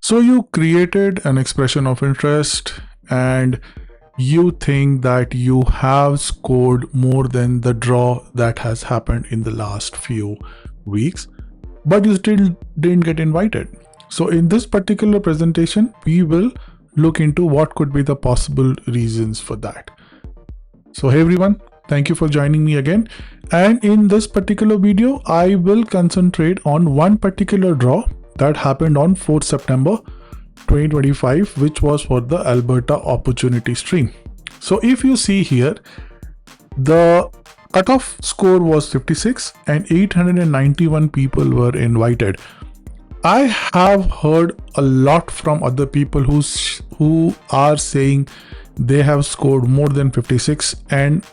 So you created an expression of interest and you think that you have scored more than the draw that has happened in the last few weeks, but you still didn't get invited. So in this particular presentation, we will look into what could be the possible reasons for that. So hey everyone, thank you for joining me again. And in this particular video, I will concentrate on one particular draw that happened on 4th September 2025, which was for the Alberta Opportunity Stream. So if you see here, the cutoff score was 56 and 891 people were invited. I have heard a lot from other people who are saying they have scored more than 56 and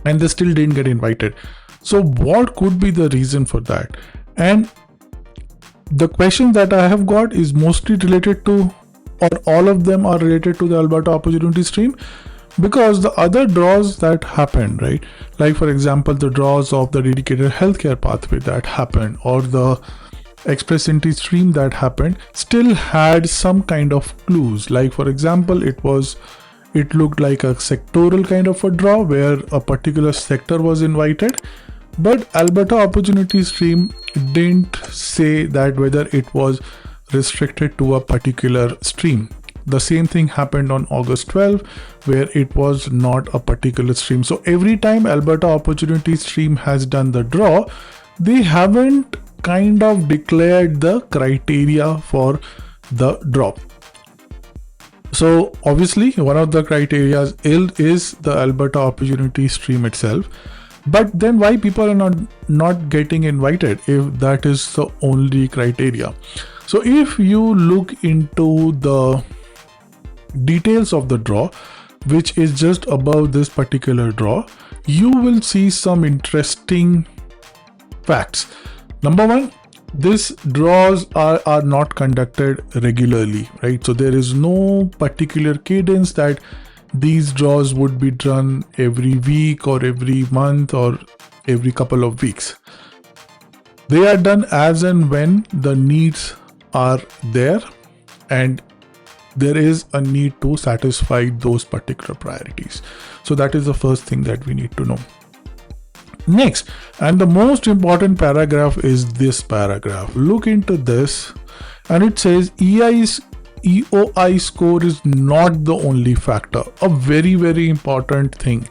they still didn't get invited. So what could be the reason for that? And the question that I have got is mostly related to, or all of them are related to the Alberta Opportunity Stream, because the other draws that happened, right? Like for example, the draws of the dedicated healthcare pathway that happened, or the Express Entry Stream that happened, still had some kind of clues. Like for example, it looked like a sectoral kind of a draw where a particular sector was invited, but Alberta Opportunity Stream didn't say that whether it was restricted to a particular stream. The same thing happened on August 12, where it was not a particular stream. So every time Alberta Opportunity Stream has done the draw, they haven't kind of declared the criteria for the draw. So obviously one of the criteria is the Alberta Opportunity Stream itself. But then why people are not getting invited if that is the only criteria? So if you look into the details of the draw, which is just above this particular draw, you will see some interesting facts. Number one, these draws are not conducted regularly, right? So there is no particular cadence that these draws would be done every week or every month or every couple of weeks. They are done as and when the needs are there and there is a need to satisfy those particular priorities. So that is the first thing that we need to know. Next, and the most important paragraph is this paragraph. Look into this, and it says EOI score is not the only factor. A very, very important thing.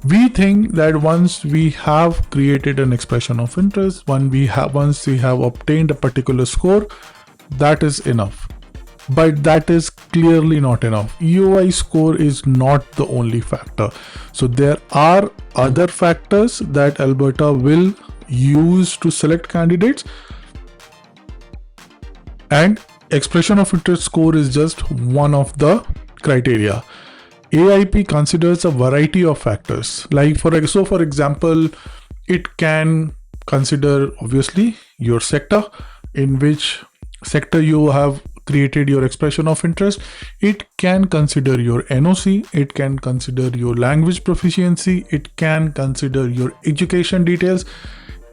We think that once we have created an expression of interest, once we have obtained a particular score, that is enough. But that is clearly not enough. EOI score is not the only factor. So there are other factors that Alberta will use to select candidates, and expression of interest score is just one of the criteria. AIP considers a variety of factors. Like for example, it can consider obviously your sector, in which sector you have created your expression of interest. It can consider your NOC, it can consider your language proficiency, it can consider your education details.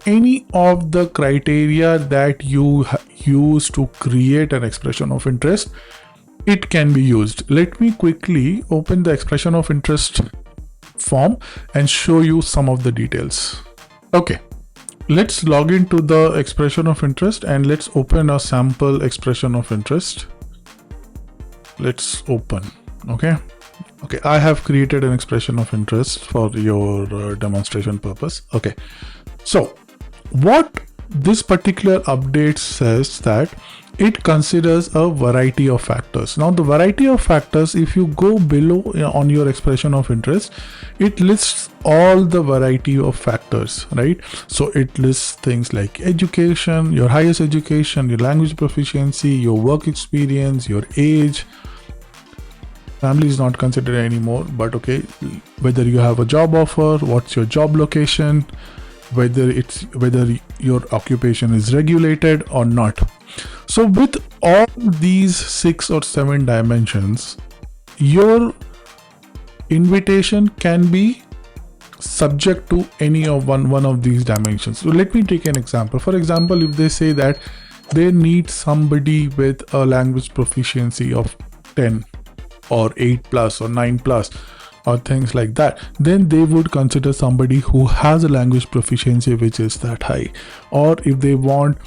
Any of the criteria that you use to create an expression of interest, it can be used. Let me quickly open the expression of interest form and show you some of the details. Okay. Let's log into the expression of interest and let's open a sample expression of interest. Let's open. Okay, I have created an expression of interest for your demonstration purpose. Okay, so what this particular update says that it considers a variety of factors. Now the variety of factors, if you go below on your expression of interest, it lists all the variety of factors, right? So it lists things like education, your highest education, your language proficiency, your work experience, your age. Family is not considered anymore, but okay, whether you have a job offer, what's your job location, whether your occupation is regulated or not. So with all these 6 or 7 dimensions, your invitation can be subject to any of one of these dimensions. So let me take an example. For example, if they say that they need somebody with a language proficiency of 10 or 8 plus or 9 plus or things like that, then they would consider somebody who has a language proficiency which is that high. Or if they want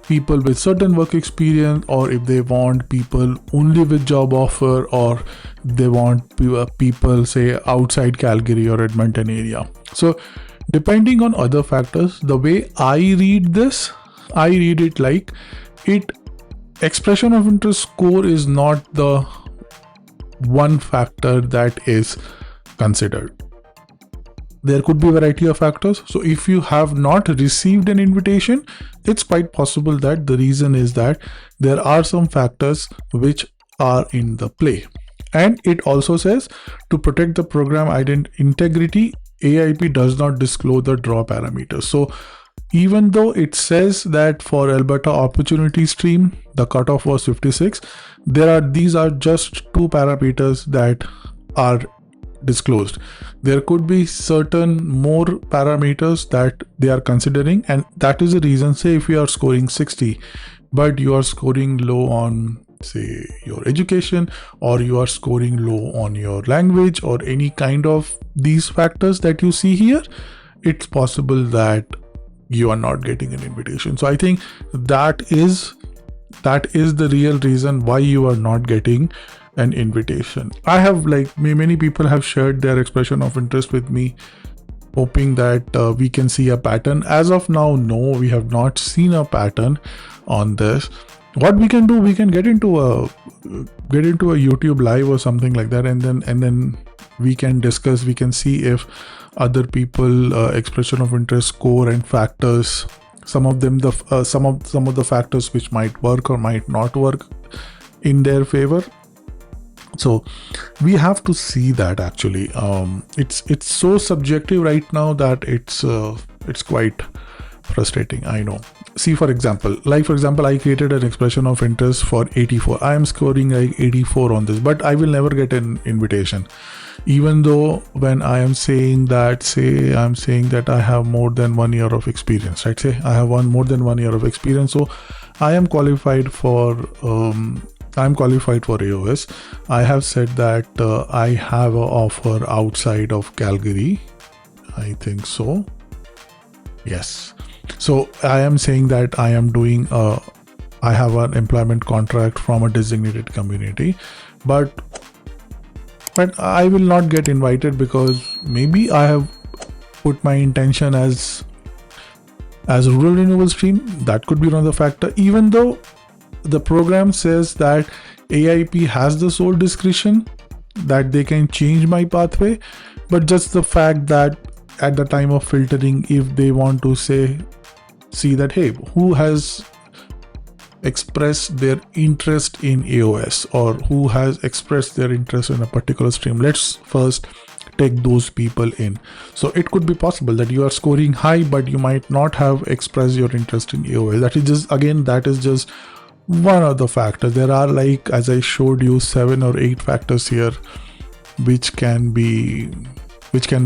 people with certain work experience, or if they want people only with job offer, or they want people say outside Calgary or Edmonton area. So depending on other factors, the way I read this, I read it like expression of interest score is not the one factor that is considered. There could be a variety of factors. So if you have not received an invitation, it's quite possible that the reason is that there are some factors which are in the play. And it also says to protect the program integrity, AIP does not disclose the draw parameters. So even though it says that for Alberta opportunity stream, the cutoff was 56, these are just two parameters that are disclosed. There could be certain more parameters that they are considering, and that is the reason, say if you are scoring 60, but you are scoring low on say your education, or you are scoring low on your language, or any kind of these factors that you see here, it's possible that you are not getting an invitation. So I think that is the real reason why you are not getting an invitation. I have, like, many people have shared their expression of interest with me, hoping that we can see a pattern. As of now, no, we have not seen a pattern on this. What we can do, we can get into a YouTube live or something like that, and then we can discuss. We can see if other people expression of interest score and factors, some of them some of the factors which might work or might not work in their favor. So we have to see that. Actually it's so subjective right now that it's quite frustrating, I know. See, for example, I created an expression of interest for 84. I am scoring like 84 on this, but I will never get an invitation, even though when I am saying that, I have more than 1 year of experience, right? Say I have more than 1 year of experience, so I am qualified for AOS. I have said that I have an offer outside of Calgary, I think so. Yes. So I am saying that I am doing I have an employment contract from a designated community, but I will not get invited because maybe I have put my intention as rural renewable stream. That could be another factor. Even though the program says that AIP has the sole discretion that they can change my pathway, but just the fact that at the time of filtering, if they want to see that, hey, who has expressed their interest in AOS, or who has expressed their interest in a particular stream, let's first take those people in. So it could be possible that you are scoring high, but you might not have expressed your interest in AOS. That is just one of the factors. There are, like, as I showed you, 7 or 8 factors here which can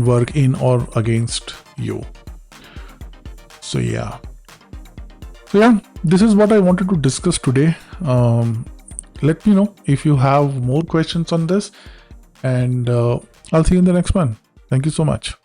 work in or against you. So yeah, this is what I wanted to discuss today. Let me know if you have more questions on this, and I'll see you in the next one. Thank you so much.